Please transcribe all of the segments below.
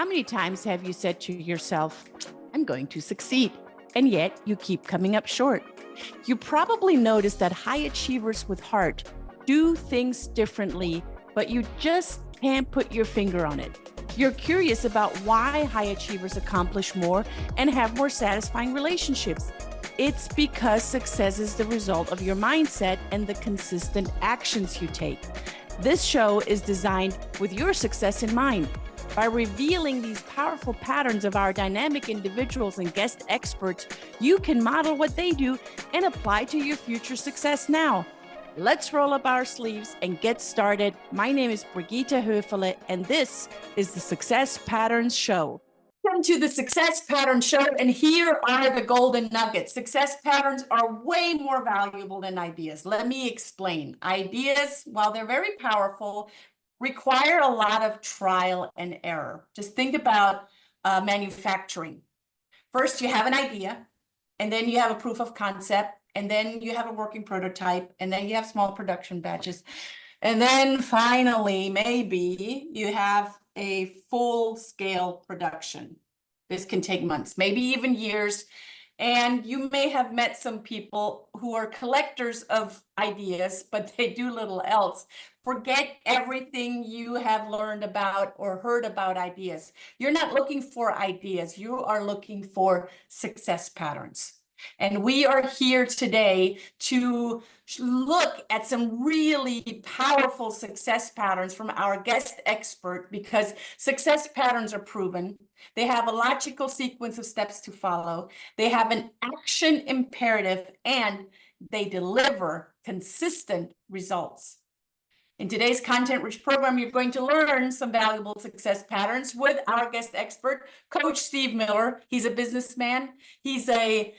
How many times have you said to yourself, I'm going to succeed, and yet you keep coming up short? You probably noticed that high achievers with heart do things differently, but you just can't put your finger on it. You're curious about why high achievers accomplish more and have more satisfying relationships. It's because success is the result of your mindset and the consistent actions you take. This show is designed with your success in mind. By revealing these powerful patterns of our dynamic individuals and guest experts, you can model what they do and apply to your future success now. Let's roll up our sleeves and get started. My name is Brigitta Hoeferle, and this is the Success Patterns Show. Welcome to the Success Patterns Show, and here are the golden nuggets. Success patterns are way more valuable than ideas. Let me explain. Ideas, while they're very powerful, require a lot of trial and error. Just think about manufacturing. First, you have an idea, and then you have a proof of concept, and then you have a working prototype, and then you have small production batches. And then finally, maybe you have a full-scale production. This can take months, maybe even years. And you may have met some people who are collectors of ideas, but they do little else. Forget everything you have learned about or heard about ideas. You're not looking for ideas. You are looking for success patterns. And we are here today to look at some really powerful success patterns from our guest expert, because success patterns are proven. They have a logical sequence of steps to follow. They have an action imperative, and they deliver consistent results. In today's content-rich program, you're going to learn some valuable success patterns with our guest expert, Coach Steve Miller. He's a businessman. He's a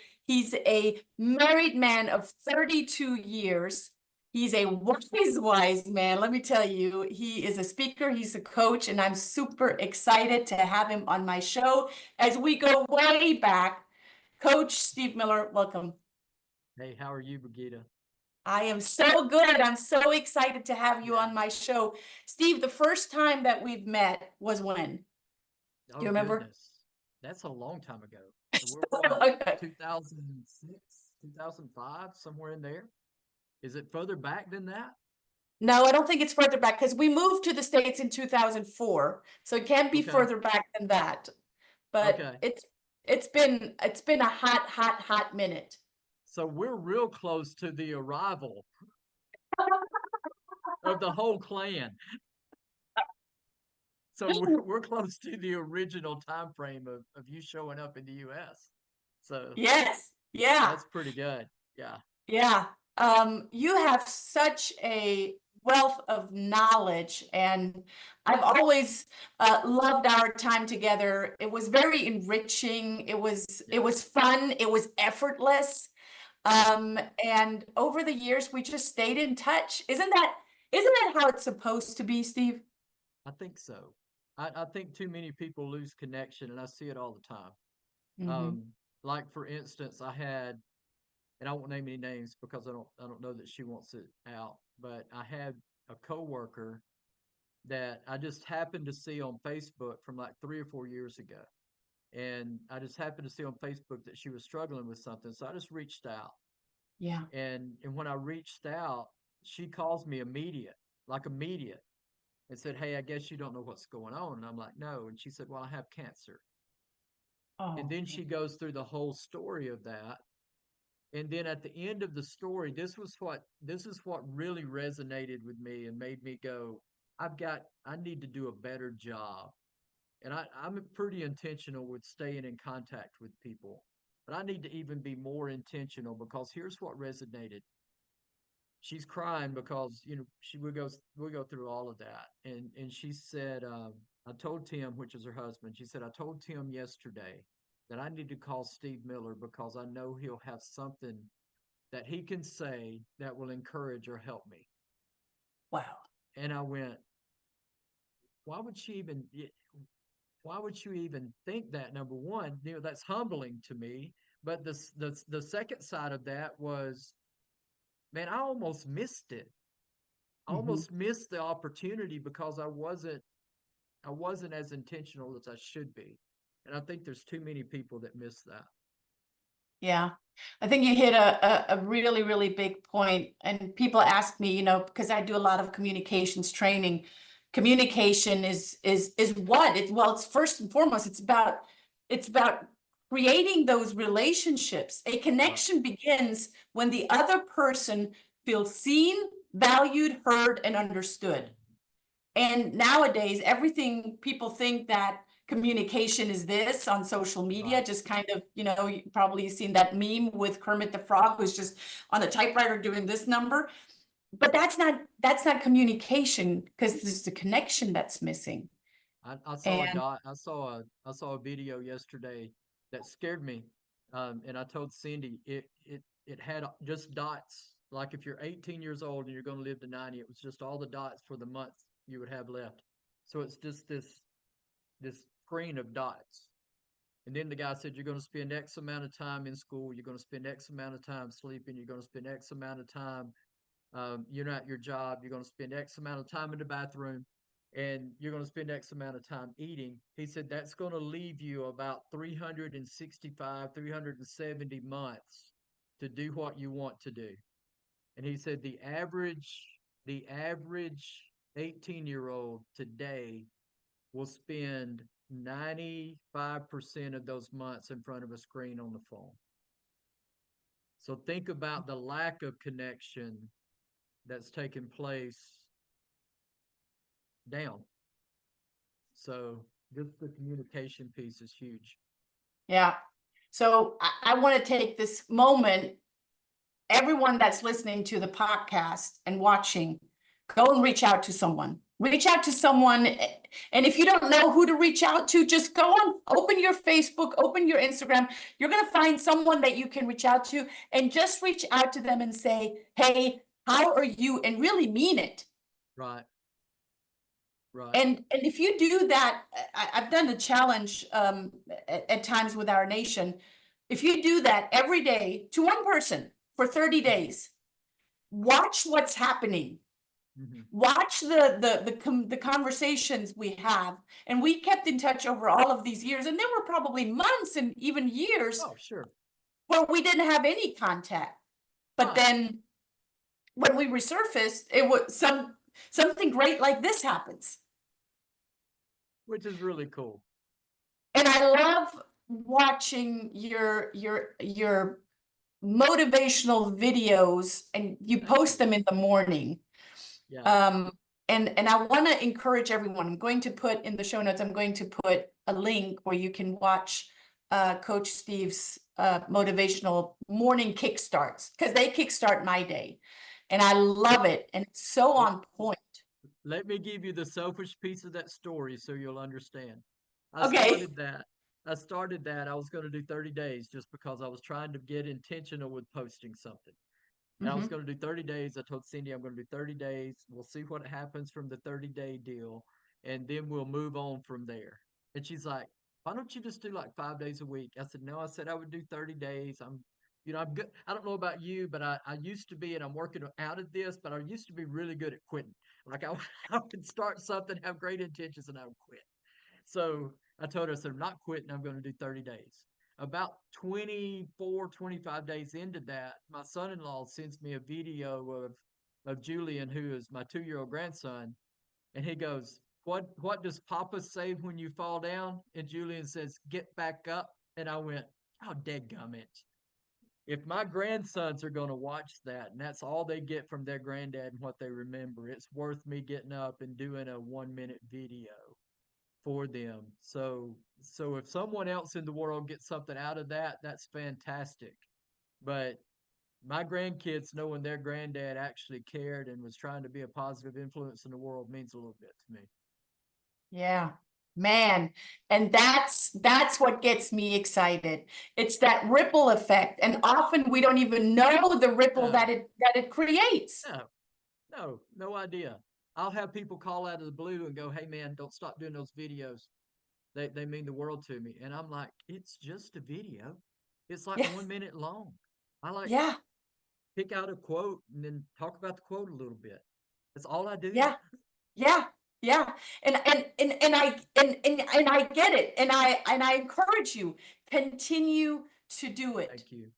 married man of 32 years. He's a wise man. Let me tell you, he is a speaker, he's a coach, and I'm super excited to have him on my show as we go way back. Coach Steve Miller, welcome. Hey, how are you, Brigitta? I am so good. I'm so excited to have you on my show. Steve, the first time that we've met was when? Oh, Do you remember? Goodness. That's a long time ago. We're 2006, 2005, somewhere in there. Is it further back than that? No, I don't think it's further back because we moved to the States in 2004. So it can't be Okay. further back than that. But Okay. it's been a hot minute. So we're real close to the arrival of the whole clan. So we're close to the original time frame of you showing up in the US. So Yes. Yeah. that's pretty good. Yeah. Yeah. You have such a wealth of knowledge, and I've always loved our time together. It was very enriching. It was fun. It was effortless. And over the years, we just stayed in touch. Isn't that how it's supposed to be, Steve? I think so. I think too many people lose connection, and I see it all the time. Mm-hmm. Like for instance, I had, and I won't name any names because I don't know that she wants it out, but I had a coworker that I just happened to see on Facebook from like 3 or 4 years ago. And I just happened to see on Facebook that she was struggling with something. So I just reached out. Yeah. And when I reached out, she calls me immediate, and said, "Hey, I guess you don't know what's going on." And I'm like, "No." And she said, "Well, I have cancer." And Oh. then she goes through the whole story of that. And then at the end of the story, this is what really resonated with me and made me go, I need to do a better job. And I'm pretty intentional with staying in contact with people. But I need to even be more intentional, because here's what resonated. She's crying because, we go through all of that. And she said, I told Tim, which is her husband, she said, "I told Tim yesterday that I need to call Steve Miller because I know he'll have something that he can say that will encourage or help me." Wow. And I went, why would she even why would you even think that? Number one, that's humbling to me. But the second side of that was, man, I almost missed it. I Mm-hmm. almost missed the opportunity because I wasn't wasn't as intentional as I should be. And I think there's too many people that miss that. Yeah, I think you hit a really, really big point. And people ask me, because I do a lot of communications training. Communication is what? Well, it's first and foremost, it's about creating those relationships. A connection begins when the other person feels seen, valued, heard, and understood. And nowadays, everything people think that communication is this on social media, Right. just kind of, you probably seen that meme with Kermit the Frog who's just on a typewriter doing this number. But that's not communication, because there's the connection that's missing. I saw a And dot. I saw a video yesterday that scared me, and I told Cindy it had just dots. Like if you're 18 years old and you're going to live to 90, it was just all the dots for the month you would have left. So it's just this screen of dots. And then the guy said, you're going to spend X amount of time in school. You're going to spend X amount of time sleeping. You're going to spend X amount of time you're not at your job. You're going to spend X amount of time in the bathroom, and you're going to spend X amount of time eating. He said that's going to leave you about 365, 370 months to do what you want to do. And he said the average 18-year-old today will spend 95% of those months in front of a screen on the phone. So think about the lack of connection that's taken place down. So just the communication piece is huge. yeah, so I want to take this moment, everyone that's listening to the podcast and watching, go and reach out to someone. Reach out to someone. And if you don't know who to reach out to, just go on, open your Facebook, open your Instagram. You're going to find someone that you can reach out to, and just reach out to them and say, hey, how are you? And really mean it. Right. Right. And if you do that, I've done a challenge at times with our nation. If you do that every day to one person for 30 days, watch what's happening. Mhm. Watch the conversations we have. And we kept in touch over all of these years. And there were probably months and even years Oh, sure. where we didn't have any contact. But Right. then when we resurfaced, it was something great like this happens. Which is really cool. And I love watching your motivational videos, and you Thank post you. them in the morning. Yeah. And I want to encourage everyone. I'm going to put in the show notes, I'm going to put a link where you can watch Coach Steve's motivational morning kickstarts, because they kickstart my day. And I love it. And it's so on point. Let me give you the selfish piece of that story so you'll understand. I Okay. started that. I started that. I was going to do 30 days just because I was trying to get intentional with posting something. And I was going to do 30 days. I told Cindy I'm going to do 30 days. We'll see what happens from the 30-day deal, and then we'll move on from there. And she's like, why don't you just do like 5 days a week? I said, no, I said I would do 30 days. I'm good. I don't know about you, but I used to be, and I'm working out of this, but I used to be really good at quitting. Like I would start something, have great intentions, and I would quit. So I told her, I said, I'm not quitting. I'm going to do 30 days. About 24, 25 days into that, my son-in-law sends me a video of Julian, who is my 2-year-old grandson. And he goes, what does Papa say when you fall down? And Julian says, get back up. And I went, oh, dadgummit. If my grandsons are going to watch that, and that's all they get from their granddad and what they remember, it's worth me getting up and doing a 1-minute video for them. So if someone else in the world gets something out of that, that's fantastic. But my grandkids knowing their granddad actually cared and was trying to be a positive influence in the world means a little bit to me. Yeah, man. And that's what gets me excited. It's that ripple effect. And often we don't even know the ripple No, that it creates. no idea. I'll have people call out of the blue and go, hey man, don't stop doing those videos. They mean the world to me. And I'm like, it's just a video. It's like Yeah. 1 minute long. I like Yeah. pick out a quote and then talk about the quote a little bit. That's all I do. Yeah. Yeah. Yeah, and I get it, and I encourage you, continue to do it. Thank you.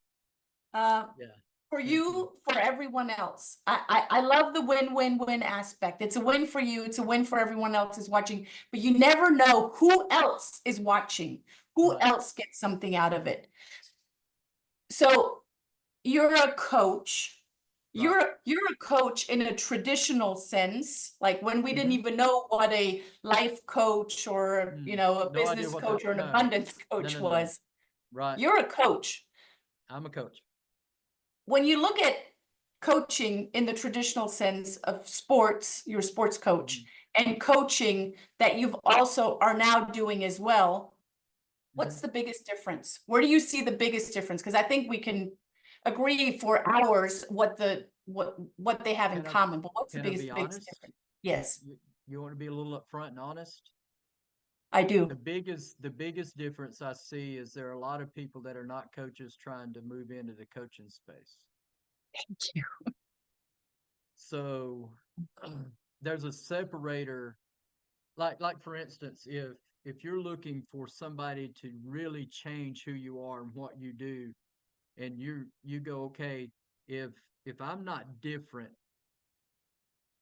Uh, Yeah. for Thank you. you, for everyone else. I love the win-win-win aspect. It's a win for you, it's a win for everyone else is watching, but you never know who else is watching, who Right. else gets something out of it. So you're a coach. Right. You're a coach in a traditional sense, like when we didn't Mhm. even know what a life coach or, you know, a No idea business what that. coach or an No. abundance No. coach No. No. was. Right. You're a coach. I'm a coach. When you look at coaching in the traditional sense of sports, you're a sports coach, Mhm. and coaching that you've also are now doing as well, what's Mhm. the biggest difference? Where do you see the biggest difference? Because I think we can agree for hours what they have in Can I common, but what's the can I be biggest honest? difference? Yes, You want to be a little upfront and honest? I The do. biggest difference I see is there are a lot of people that are not coaches trying to move into the coaching space. Thank you. So there's a separator, like for instance, if you're looking for somebody to really change who you are and what you do, and you go, okay, if if I'm not different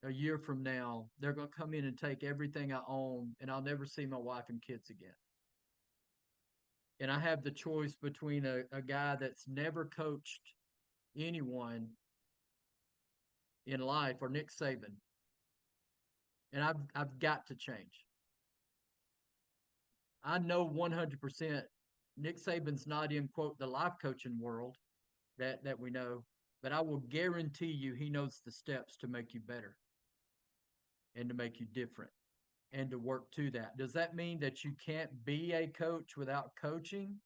a year from now, they're gonna come in and take everything I own, and I'll never see my wife and kids again. And I have the choice between a guy that's never coached anyone in life or Nick Saban, and I've got to change. I know 100% Nick Saban's not in quote the life coaching world that we know, but I will guarantee you he knows the steps to make you better and to make you different and to work to that. Does that mean that you can't be a coach without coaching?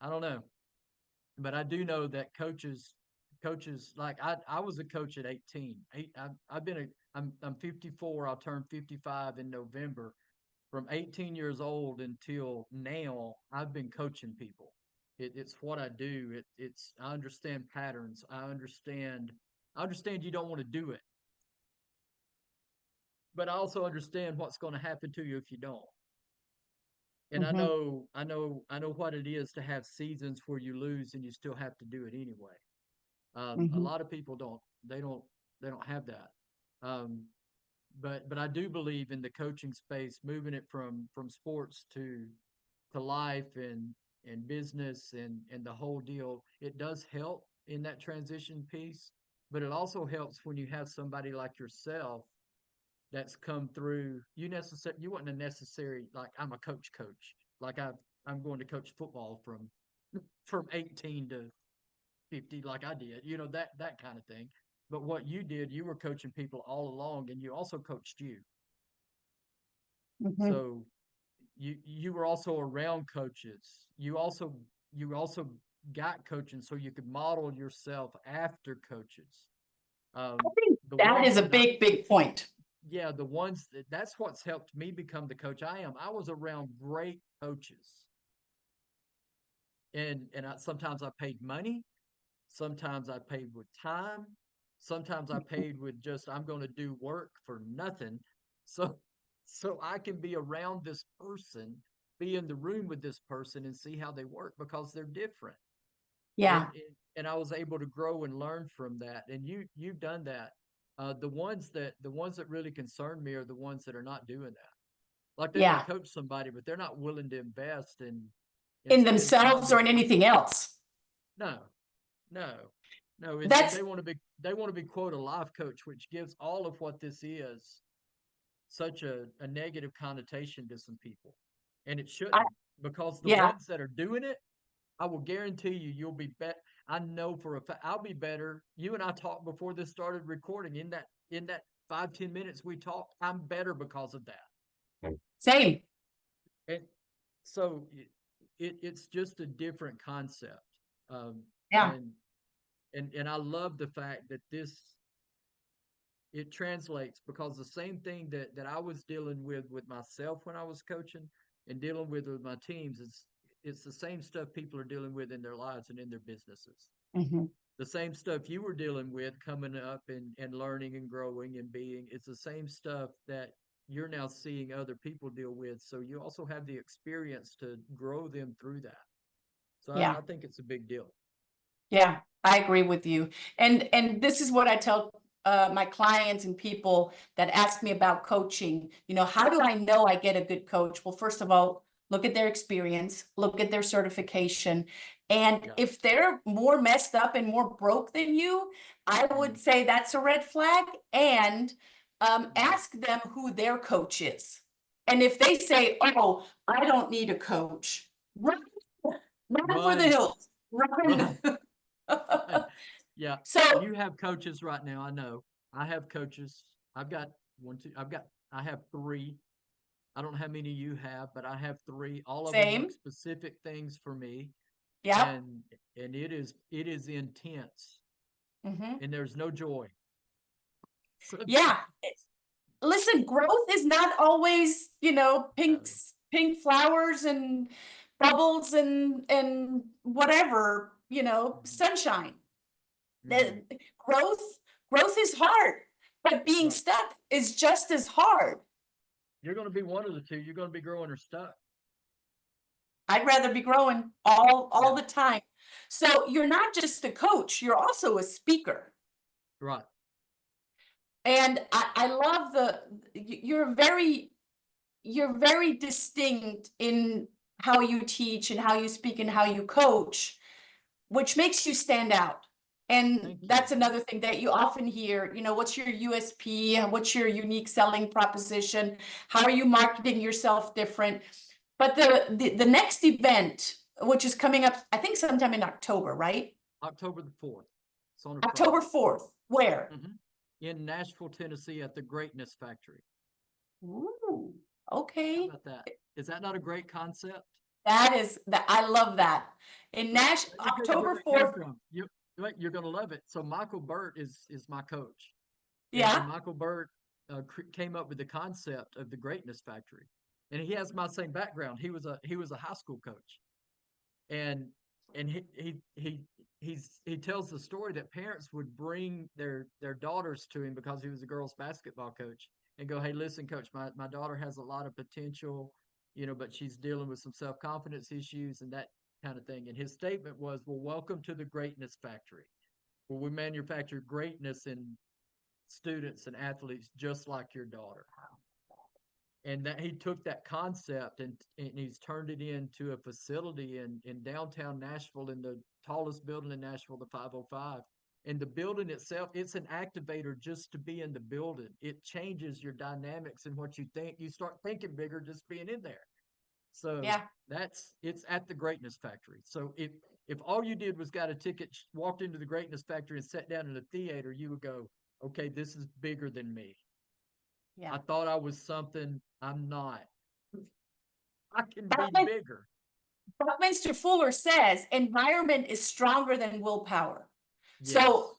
I don't know. But I do know that coaches like I was a coach at 18. I've been a I'm 54. I'll turn 55 in November. From 18 years old until now, I've been coaching people. It's what I do. It's I understand patterns. I understand you don't want to do it, but I also understand what's going to happen to you if you don't. And I Mhm. know I know I know what it is to have seasons where you lose and you still have to do it anyway. A Mhm. lot of people don't. They don't have that. Um, but I do believe in the coaching space, moving it from sports to life and business and the whole deal. It does help in that transition piece, but it also helps when you have somebody like yourself that's come through. You weren't a necessary like I'm a coach. Like I'm going to coach football from 18 to 50 like I did, that kind of thing. But what you did, you were coaching people all along and you also coached you. Mhm. So you were also around coaches. You also got coaching so you could model yourself after coaches. I Um, think the that ones is a that I big point. yeah, the ones that's what's helped me become the coach I am. I was around great coaches. And sometimes I paid money, sometimes I paid with time, sometimes I paid with just I'm going to do work for nothing. So so I can be around this person, be in the room with this person and see how they work because they're different. And Yeah, and I was able to grow and learn from that. And you've done that. The ones that really concern me are the ones that are not doing that. Like they want yeah. to coach somebody, but they're not willing to invest in In spending time themselves or with in the anything else. no, no, no. And That's they want to be quote a life coach, which gives all of what this is such a negative connotation to some people. And it I, shouldn't, because the yeah. ones that are doing it, I will guarantee you'll be better. I know for a fact I'll be better. You and I talked before this started recording. In that 5-10 minutes we talked, I'm better because of that. Same. And so it's just a different concept. Um, Yeah. and and I love the fact that it translates because the same thing that I was dealing with myself when I was coaching and dealing with my teams is it's the same stuff people are dealing with in their lives and in their businesses. Mhm. The same stuff you were dealing with coming up and learning and growing and being, it's the same stuff that you're now seeing other people deal with. So you also have the experience to grow them through that. So Yeah. I think it's a big deal. Yeah, I agree with you. And this is what I tell my clients and people that ask me about coaching. You know, how do I know I get a good coach? Well, first of all, look at their experience, look at their certification. And Yeah. if they're more messed up and more broke than you, I would say that's a red flag. And ask them who their coach is. And if they say, oh, I don't need a coach, run for the Run, hills. Run. run. Yeah, So you have coaches right now. I know. I have coaches. I've got one, two. I have three. I don't know how many you have, but I have three. All of them same. want specific things for me, Yep. and it is intense, Hmm. and there's no joy. Yeah. Sometimes. Listen, growth is not always, No. pink flowers and bubbles and whatever, Mhm, sunshine. mhm. The growth is hard, but being Right. stuck is just as hard. You're going to be one of the two. You're going to be growing or stuck. I'd rather be growing all Yeah. the time. So you're not just a coach, you're also a speaker. Right. And I love you're very distinct in how you teach and how you speak and how you coach, which makes you stand out. And Thank you. that's another thing that you often hear, what's your USP? What's your unique selling proposition? How are you marketing yourself different? But the next event, which is coming up, I think sometime in October, right? October the 4th. It's on a October Friday. 4th. Where? In Nashville, Tennessee at the Greatness Factory. Ooh, How okay. about that? Is that not a great concept? I love that. In Nash, Let me tell you where October that came 4th. from. You're going to love it. So Michael Burt is my coach, and Yeah. Michael Burt came up with the concept of the Greatness Factory, and he has my same background. He was a high school coach, and he tells the story that parents would bring their daughters to him because he was a girls basketball coach and go, hey, listen, coach, my daughter has a lot of potential, but she's dealing with some self-confidence issues and that kind of thing. And his statement was, well, welcome to the Greatness Factory, where we manufacture greatness in students and athletes just like your daughter. And that he took that concept and he's turned it into a facility in downtown Nashville, in the tallest building in Nashville, the 505. And the building itself, it's an activator just to be in the building. It changes your dynamics and what you think. You start thinking bigger just being in there. So Yeah. it's at the Greatness Factory. So if all you did was got a ticket, walked into the Greatness Factory and sat down in the theater, you would go, okay, this is bigger than me. Yeah. I thought I was something I'm not. I can be Buckmin- bigger. Buckminster Fuller says environment is stronger than willpower. So Yes.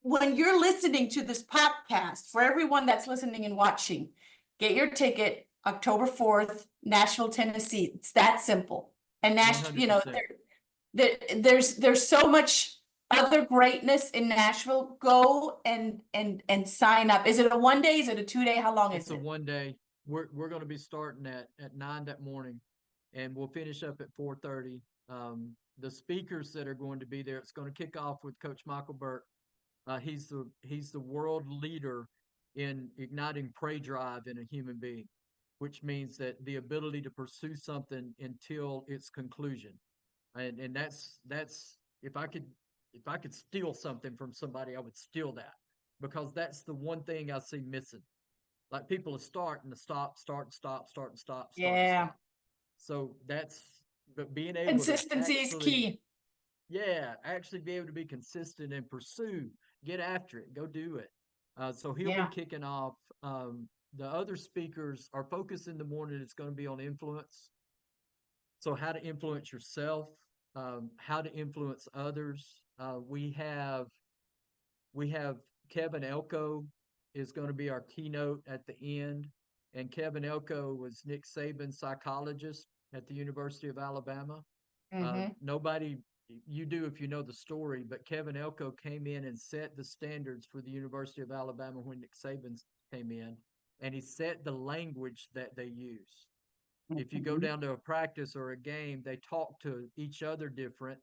when you're listening to this podcast, for everyone that's listening and watching, get your ticket October 4th, Nashville, Tennessee. It's that simple. And Nashville, 100%. there's so much other greatness in Nashville. Go and sign up. Is it a 1 day? Is it a 2 day? How long is It's a it? 1 day. We're going to be starting at 9 that morning, and we'll finish up at 4:30. The speakers that are going to be there, it's going to kick off with Coach Michael Burt. He's the world leader in igniting prey drive in a human being, which means that the ability to pursue something until its conclusion. And that's if I could steal something from somebody, I would steal that, because that's the one thing I see missing. Like, people are starting to stop, start and stop, start and stop, start and Yeah. stop. So but being able to Consistency is actually, key. yeah, actually be able to be consistent and pursue, get after it, go do it. So he'll be Yeah. kicking off. The other speakers, our focus in the morning is going to be on influence. So how to influence yourself, how to influence others. We have Kevin Elko is going to be our keynote at the end. And Kevin Elko was Nick Saban's psychologist at the University of Alabama. Mm-hmm. Nobody you do if you know the story, but Kevin Elko came in and set the standards for the University of Alabama when Nick Saban came in, and he set the language that they use. If you go Mhm. down to a practice or a game, they talk to each other different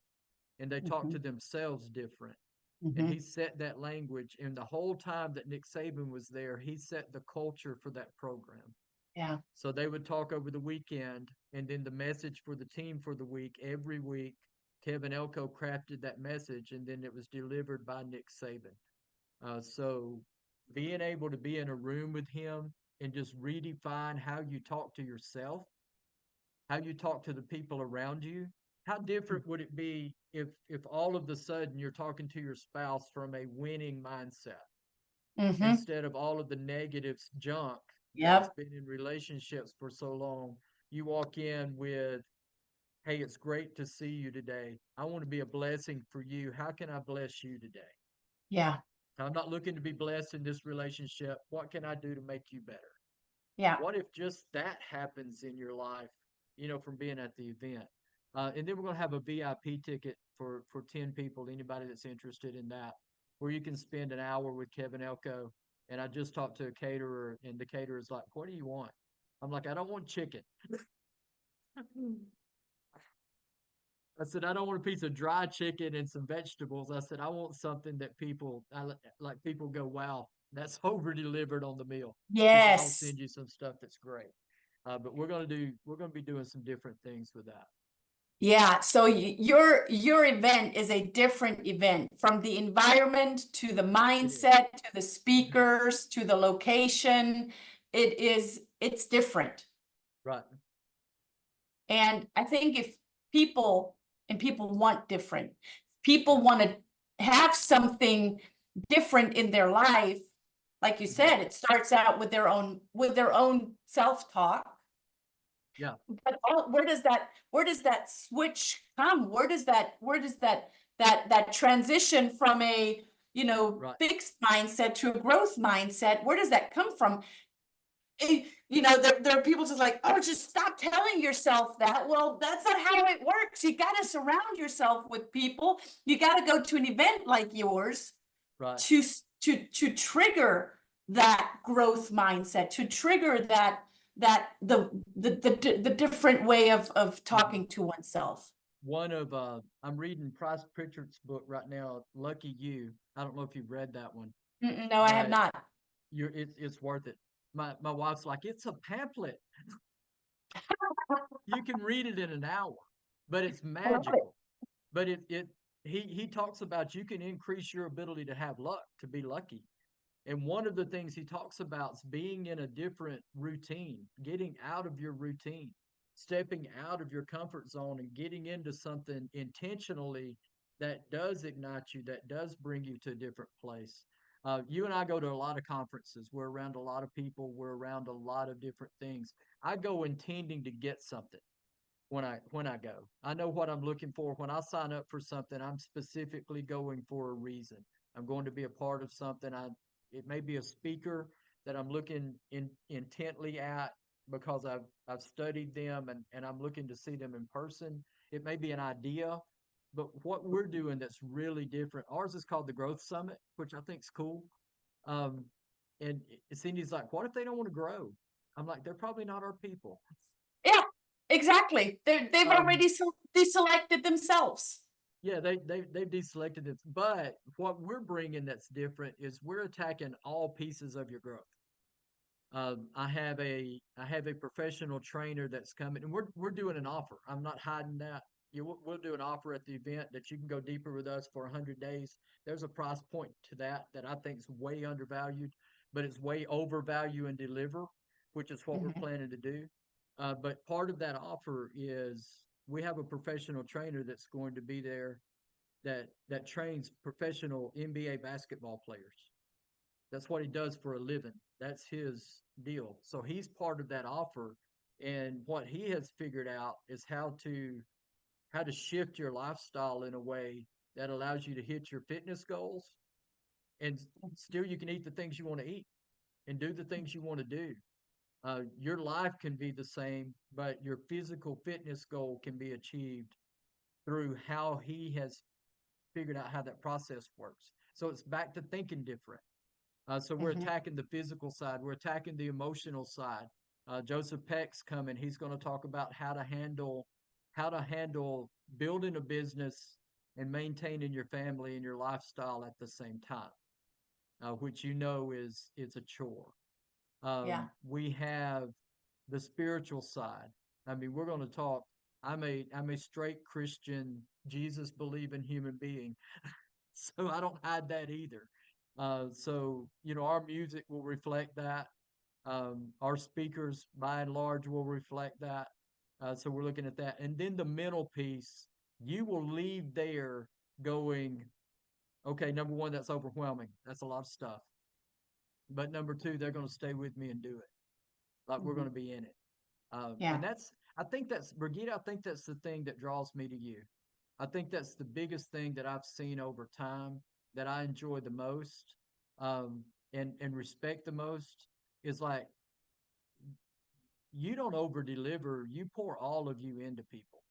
and they talk to themselves different. And he Mhm. set that language. And the whole time that Nick Saban was there, he set the culture for that program. Yeah. So they would talk over the weekend, and then the message for the team for the week, every week, Kevin Elko crafted that message, and then it was delivered by Nick Saban. So being able to be in a room with him and just redefine how you talk to yourself, how you talk to the people around you. How different would it be if all of a sudden you're talking to your spouse from a winning mindset Mm-hmm. instead of all of the negatives junk that's Yep. been in relationships for so long? You walk in with, "Hey, it's great to see you today. I want to be a blessing for you. How can I bless you today? Yeah. I'm not looking to be blessed in this relationship. What can I do to make you better?" Yeah. What if just that happens in your life, from being at the event? And then we're going to have a VIP ticket for 10 people, anybody that's interested in that, where you can spend an hour with Kevin Elko. And I just talked to a caterer, and the caterer is like, "What do you want?" I'm like, "I don't want chicken." I said, "I don't want a piece of dry chicken and some vegetables." I said, "I want something that like people go, wow, that's over delivered on the meal." He said, "I'll Yes. send you some stuff that's great." But we're gonna be doing some different things with that. Yeah. So your event is a different event, from the environment to the It is. mindset to the Mhm. speakers to the location. It's different. Right. And I think if people and people want different, people Yeah. want to have something different in their life. Like you Mhm. said, it starts out with their own self-talk. Yeah. But where does that switch come? Where does that transition from a, Right. fixed mindset to a growth mindset, where does that come from? There are people just like, oh, just stop telling yourself that. Well, that's not how it works. You got to surround yourself with people. You got to go to an event like yours Right. to trigger that growth mindset, to trigger the different way of Mhm. talking to oneself. I'm reading Price Pritchard's book right now, Lucky You. I don't know if you've read that one, Mm-mm, no, I have but not. it's worth it. My wife's like, "It's a pamphlet. You can read it in an hour, but it's I love it. magical." But he talks about you can increase your ability to have luck, to be lucky. And one of the things he talks about is being in a different routine, getting out of your routine, stepping out of your comfort zone and getting into something intentionally that does ignite you, that does bring you to a different place. You and I go to a lot of conferences. We're around a lot of people. We're around a lot of different things. I go intending to get something when I go. I know what I'm looking for. When I sign up for something, I'm specifically going for a reason. I'm going to be a part of something. It may be a speaker that I'm looking intently at because I've studied them and I'm looking to see them in person. It may be an idea, but what we're doing that's really different. Ours is called the Growth Summit, which I think is cool. Um, and Cindy's like, "What if they don't want to grow?" I'm like, "They're probably not our people." Yeah, exactly. They've Um, already deselected themselves. Yeah, they've deselected it. But what we're bringing that's different is we're attacking all pieces of your growth. I have a professional trainer that's coming, and we're doing an offer. I'm not hiding that. We'll do an offer at the event that you can go deeper with us for 100 days. There's a price point to that I think is way undervalued, but it's way overvalue and deliver, which is what we're Mhm. planning to do. But part of that offer is we have a professional trainer that's going to be there that trains professional NBA basketball players. That's what he does for a living. That's his deal. So he's part of that offer. And what he has figured out is how to shift your lifestyle in a way that allows you to hit your fitness goals and still you can eat the things you want to eat and do the things you want to do. Your life can be the same, but your physical fitness goal can be achieved through how he has figured out how that process works. So it's back to thinking different. So we're attacking the physical side. We're attacking the emotional side. Joseph Peck's coming. He's going to talk about how to handle building a business and maintaining your family and your lifestyle at the same time, which it's a chore. We have the spiritual side. I mean, we're going to talk. I'm a straight Christian, Jesus believing human being, so I don't hide that either. So our music will reflect that. Our speakers, by and large, will reflect that. So we're looking at that, and then the mental piece. You will leave there going, okay, number one, that's overwhelming. That's a lot of stuff. But number two, they're going to stay with me and do it. Like we're going to be in it. And I think that's, Brigitta, I think that's the thing that draws me to you. I think that's the biggest thing that I've seen over time that I enjoy the most, and respect the most, is like, you don't over deliver, you pour all of you into people.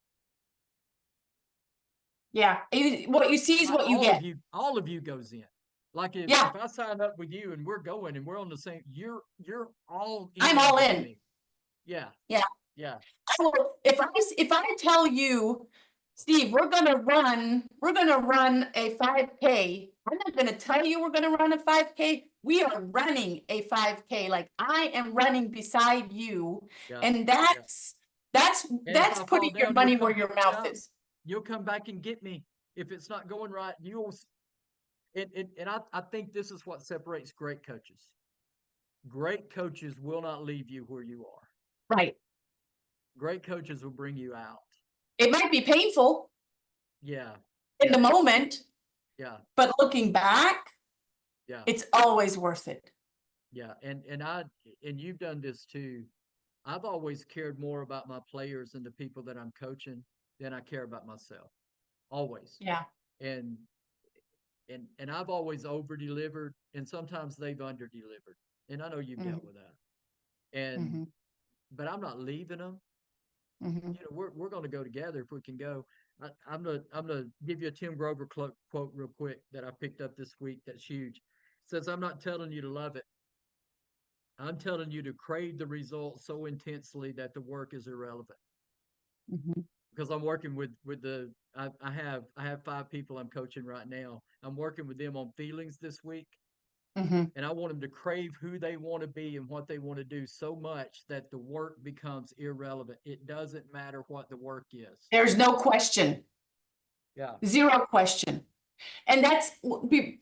Yeah. What you see is what you get. All of you goes in. Like if I sign up with you and we're going and we're on the same, you're all in. I'm all in. Me. Yeah. Yeah. Yeah. So if I tell you, Steve, we're gonna run a 5K. I'm not gonna tell you we're gonna run a 5K. We are running a 5K. Like I am running beside you, and that's putting your money where your mouth is. You'll come back and get me if it's not going right. And I think this is what separates great coaches. Great coaches will not leave you where you are. Right. Great coaches will bring you out. It might be painful. Yeah. In the moment. Yeah. But looking back, it's always worth it. Yeah. And you've done this too. I've always cared more about my players and the people that I'm coaching than I care about myself. Always. Yeah. And I've always over delivered, and sometimes they've under delivered. And I know you've dealt with that. And but I'm not leaving them. We're going to go together if we can go. I'm gonna give you a Tim Grover quote real quick that I picked up this week. That's huge. It says, "I'm not telling you to love it. I'm telling you to crave the results so intensely that the work is irrelevant." Because I'm working with I have 5 people I'm coaching right now. I'm working with them on feelings this week. And I want them to crave who they want to be and what they want to do so much that the work becomes irrelevant. It doesn't matter what the work is. There's no question. Yeah. Zero question. And that's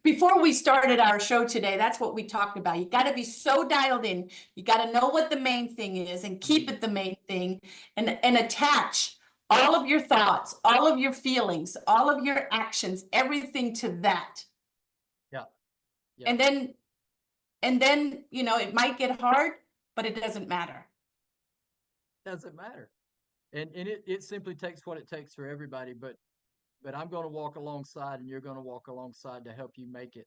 before we started our show today, that's what we talked about. You got to be so dialed in. You got to know what the main thing is and keep it the main thing, and attach all of your thoughts, all of your feelings, all of your actions, everything to that. Yeah. And then, it might get hard, but it doesn't matter. Doesn't matter. And it simply takes what it takes for everybody, but I'm going to walk alongside, and you're going to walk alongside to help you make it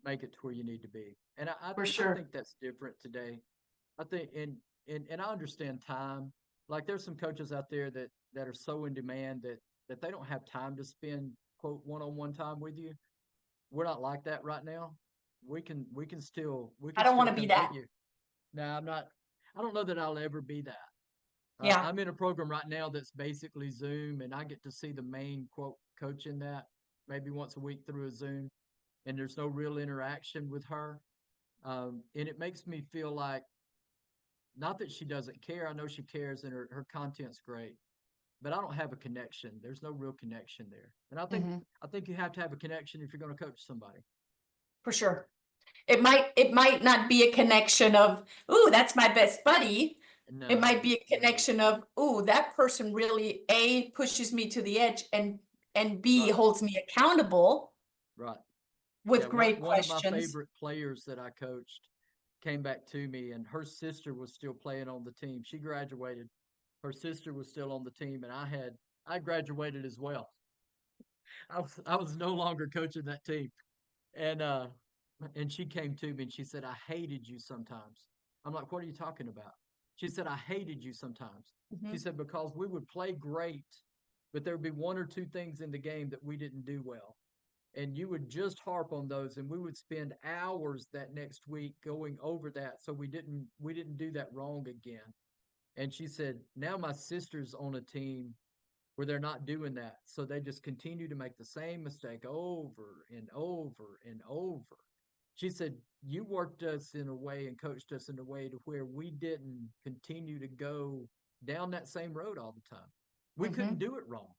to where you need to be. And I think that's different today. I think, and I understand time. Like there's some coaches out there that are so in demand that they don't have time to spend, quote, one-on-one time with you. We're not like that right now. We can still. I don't want to be that. No, I'm not. I don't know that I'll ever be that. Yeah. I'm in a program right now that's basically Zoom, and I get to see the main, quote, coach in that maybe once a week through a Zoom, and there's no real interaction with her. And it makes me feel like, not that she doesn't care. I know she cares, and her content's great, but I don't have a connection. There's no real connection there. And I think you have to have a connection if you're going to coach somebody. For sure. It might not be a connection of, ooh, that's my best buddy. No. It might be a connection of, ooh, that person really A, pushes me to the edge, and B, holds me accountable. Right. With great questions. One of my favorite players that I coached came back to me, and her sister was still playing on the team. She graduated. Her sister was still on the team, and I graduated as well. I was no longer coaching that team. And she came to me and she said, "I hated you sometimes." I'm like, "What are you talking about?" She said, "I hated you sometimes." She said, "Because we would play great but there would be one or two things in the game that we didn't do well. And you would just harp on those, and we would spend hours that next week going over that, so we didn't do that wrong again. And she said, now my sister's on a team where they're not doing that, so they just continue to make the same mistake over and over and over. She said, you worked us in a way and coached us in a way to where we didn't continue to go down that same road all the time. We couldn't do it wrong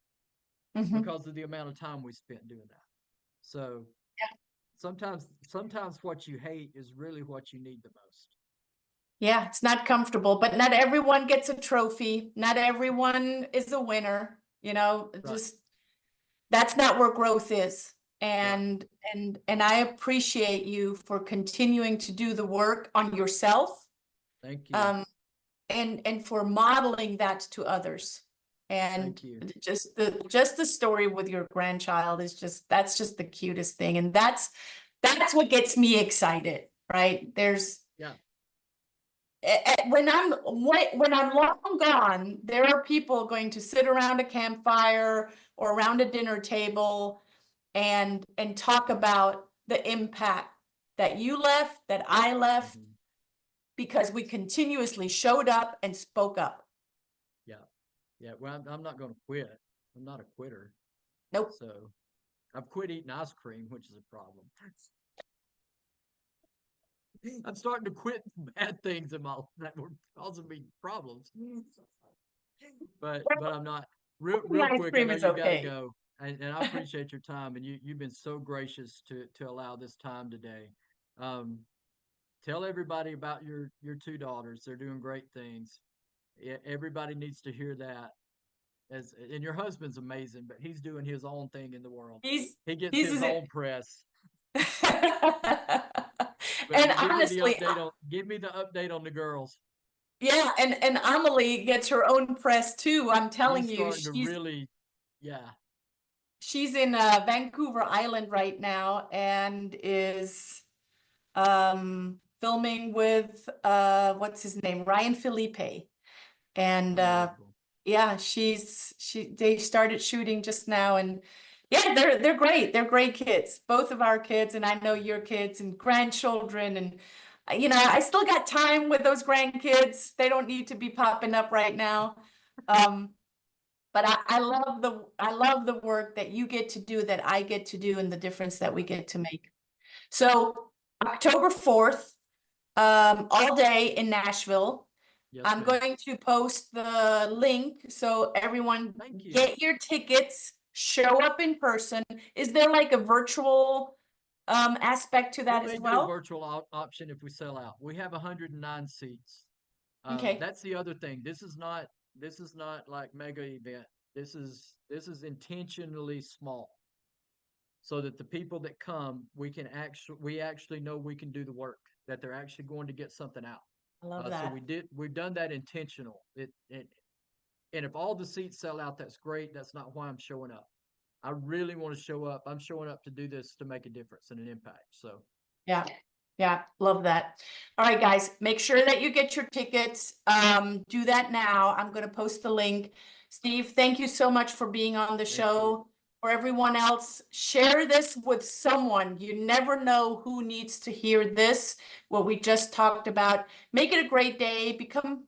because of the amount of time we spent doing that. So sometimes what you hate is really what you need the most. Yeah, it's not comfortable, but not everyone gets a trophy. Not everyone is a winner, just that's not where growth is. And I appreciate you for continuing to do the work on yourself. Thank you. And for modeling that to others. And just the story with your grandchild is that's just the cutest thing. And that's what gets me excited, right? When I'm long gone, there are people going to sit around a campfire or around a dinner table and talk about the impact that you left, that I left, because we continuously showed up and spoke up. Yeah. Well, I'm not going to quit. I'm not a quitter. Nope. So I've quit eating ice cream, which is a problem. I'm starting to quit bad things that were causing me problems. But I'm not. Real quick, I know you gotta go. And I appreciate your time, and you've been so gracious to allow this time today. Tell everybody about your two daughters. They're doing great things. Everybody needs to hear that. And your husband's amazing, but he's doing his own thing in the world. He gets his own press. And honestly, give me the update on the girls. Yeah, and Amelie gets her own press too. I'm telling you, she's in Vancouver Island right now and is filming with what's his name, Ryan Felipe, and they started shooting just now, and they're great. They're great kids, both of our kids, and I know your kids and grandchildren, and I still got time with those grandkids. They don't need to be popping up right now. But I love the work that you get to do, that I get to do, and the difference that we get to make. So October 4th, all day in Nashville. Yes, I'm going to post the link so everyone get your tickets, show up in person. Is there like a virtual aspect to that as well? Do a virtual option if we sell out. We have 109 seats. Okay. That's the other thing. This is not like mega event. This is intentionally small, so that the people that come, we actually know we can do the work, that they're actually going to get something out. I love that. So we've done that intentional. And if all the seats sell out, that's great. That's not why I'm showing up. I really want to show up. I'm showing up to do this to make a difference and an impact. So yeah, love that. All right, guys, make sure that you get your tickets. Do that now. I'm going to post the link. Steve, thank you so much for being on the show. For everyone else, share this with someone. You never know who needs to hear this, what we just talked about. Make it a great day. Become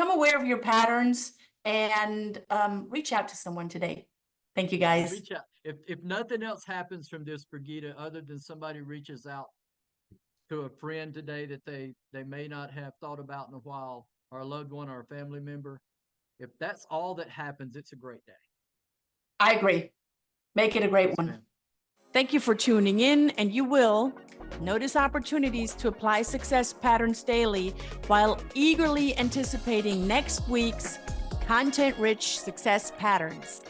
aware of your patterns, and reach out to someone today. Thank you, guys. Reach out. If nothing else happens from this, Brigitta, other than somebody reaches out to a friend today that they may not have thought about in a while, or a loved one or a family member, if that's all that happens, it's a great day. I agree. Make it a great one. Thank you for tuning in, and you will notice opportunities to apply success patterns daily while eagerly anticipating next week's content-rich success patterns.